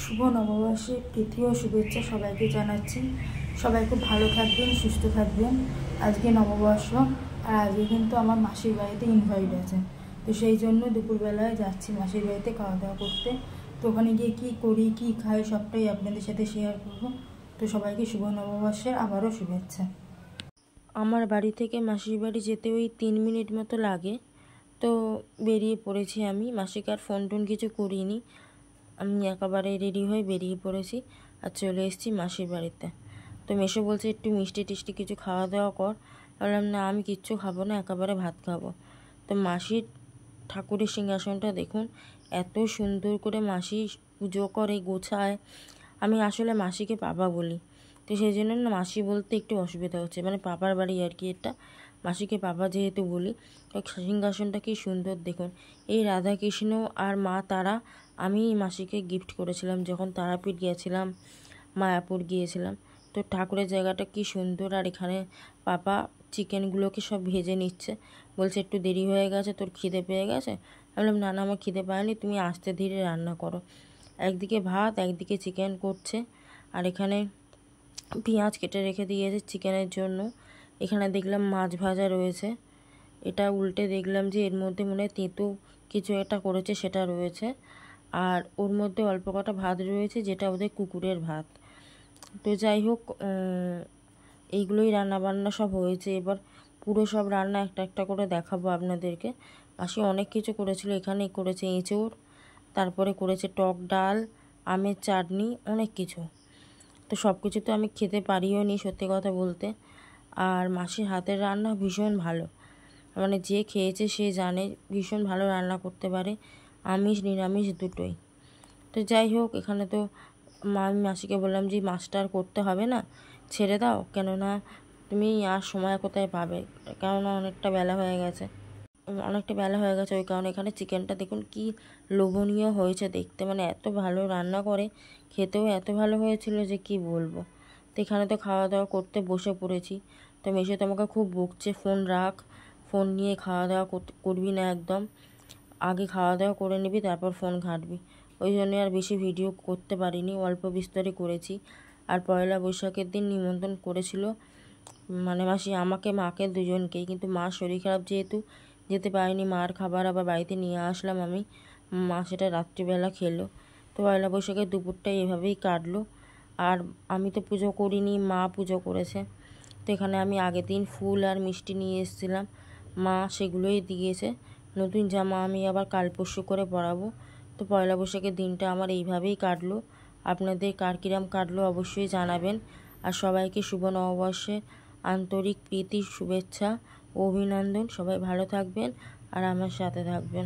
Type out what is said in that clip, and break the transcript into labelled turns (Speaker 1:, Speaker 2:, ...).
Speaker 1: শুভ নববর্ষে প্রীতি ও শুভেচ্ছা সবাইকে জানাচ্ছি। সবাই খুব ভালো থাকবেন, সুস্থ থাকবেন। আজকে নববর্ষ, আর আজকে কিন্তু আমার মাসির বাড়িতে ইনভাইট আছে, তো সেই জন্য দুপুরবেলায় যাচ্ছি মাসির বাড়িতে খাওয়া দাওয়া করতে। তো ওখানে গিয়ে কী করি, কী খাই, সবটাই আপনাদের সাথে শেয়ার করব। তো সবাইকে শুভ নববর্ষের আবারও শুভেচ্ছা। আমার বাড়ি থেকে মাসির বাড়ি যেতে ওই 3 মিনিট মতো লাগে। তো বেরিয়ে পড়েছি আমি, মাসিকে আর ফোন টোন কিছু করিনি, আমি একেবারে রেডি হয়ে বেরিয়ে পড়েছি আর চলে এসেছি মাসির বাড়িতে। তো মেসো বলছে একটু মিষ্টি টিষ্টি কিছু খাওয়া দাওয়া কর। বললাম না, আমি কিচ্ছু খাবো না, একেবারে ভাত খাবো। তো মাসির ঠাকুরের সিংহাসনটা দেখুন, এত সুন্দর করে মাসি পুজো করে, গোছায়। আমি আসলে মাসিকে পাপা বলি, তো সেই জন্য না মাসি বলতে একটু অসুবিধা হচ্ছে, মানে পাপার বাড়ি আর কি এটা, মাসিকে পাপা যেহেতু বলি। তো সিংহাসনটা কি সুন্দর দেখুন। এই রাধাকৃষ্ণ আর মা তারা আমি মাসিকে গিফট করেছিলাম যখন তারাপীঠ গিয়েছিলাম, মায়াপুর গিয়েছিলাম। তো ঠাকুরের জায়গাটা কি সুন্দর। আর এখানে পাপা চিকেনগুলোকে সব ভেজে নিচ্ছে, বলছে একটু দেরি হয়ে গেছে, তোর খিদে পেয়ে গেছে। আমি বললাম না না, আমার খিদে পায়নি, তুমি আস্তে ধীরে রান্না করো। একদিকে ভাত, একদিকে চিকেন করছে। আর এখানে পেঁয়াজ কেটে রেখে দিয়েছে চিকেনের জন্য। এখানে দেখলাম মাছ ভাজা রয়েছে। এটা উল্টে দেখলাম যে এর মধ্যে মনে হয় তেঁতো কিছু একটা করেছে, সেটা রয়েছে। আর ওর মধ্যে অল্প কটা ভাত রয়েছে, যেটা ওদের কুকুরের ভাত। তো যাই হোক, এইগুলোই রান্নাবান্না সব হয়েছে। এবার পুরো সব রান্না একটা একটা করে দেখাবো আপনাদেরকে। মাসি অনেক কিছু করেছিল, এখানে করেছে এঁচোড়, তারপরে করেছে টক ডাল, আমের চাটনি, অনেক কিছু। তো সব কিছু তো আমি খেতে পারিও নি, সত্যি কথা বলতে। আর মাসির হাতের রান্না ভীষণ ভালো, মানে যে খেয়েছে সে জানে ভীষণ ভালো রান্না করতে পারে, আমিষ নিরামিষ দুটোই। তো যাই হোক, এখানে তো আমি মাসিকে বললাম যে মাছটা আর করতে হবে না, ছেড়ে দাও, কেননা তুমি আর সময় কোথায় পাবে, কেননা অনেকটা বেলা হয়ে গেছে। ওই কারণে এখানে চিকেনটা দেখুন কি লোভনীয় হয়েছে দেখতে, মানে এত ভালো রান্না করে, খেতেও এত ভালো হয়েছিল যে কি বলবো। তো এখানে তো খাওয়া দাওয়া করতে বসে পড়েছি। তো মেসো তো আমাকে খুব বকছে, ফোন রাখ, ফোন নিয়ে খাওয়া দাওয়া করবি না একদম, আগে খাওয়া দাওয়া করে নিবি তারপর ফোন ঘাঁটবি। ওই জন্য আর বেশি ভিডিও করতে পারিনি, অল্প বিস্তরে করেছি। আর পয়লা বৈশাখের দিন নিমন্ত্রণ করেছিল মানে মাসি আমাকে, মাকে, দুজনকেই, কিন্তু মার শরীর খারাপ যেহেতু যেতে পারিনি। মার খাবার আবার বাড়িতে নিয়ে আসলাম আমি, মা সেটা রাত্রিবেলা খেলো। তো পয়লা বৈশাখের দুপুরটাই এভাবেই কাটলো। আর আমি তো পুজো করিনি, মা পুজো করেছে। তো এখানে আমি আগের দিন ফুল আর মিষ্টি নিয়ে এসেছিলাম, মা সেগুলোই দিয়েছে। নতুন জামা আমি আবার কাল পরশু করে পরাবো। তো পয়লা বৈশাখের দিনটা আমার এইভাবেই কাটলো। আপনাদের কার কিরাম কাটলো অবশ্যই জানাবেন। আর সবাইকে শুভ নববর্ষে আন্তরিক প্রীতি, শুভেচ্ছা ও অভিনন্দন। সবাই ভালো থাকবেন আর আমার সাথে থাকবেন।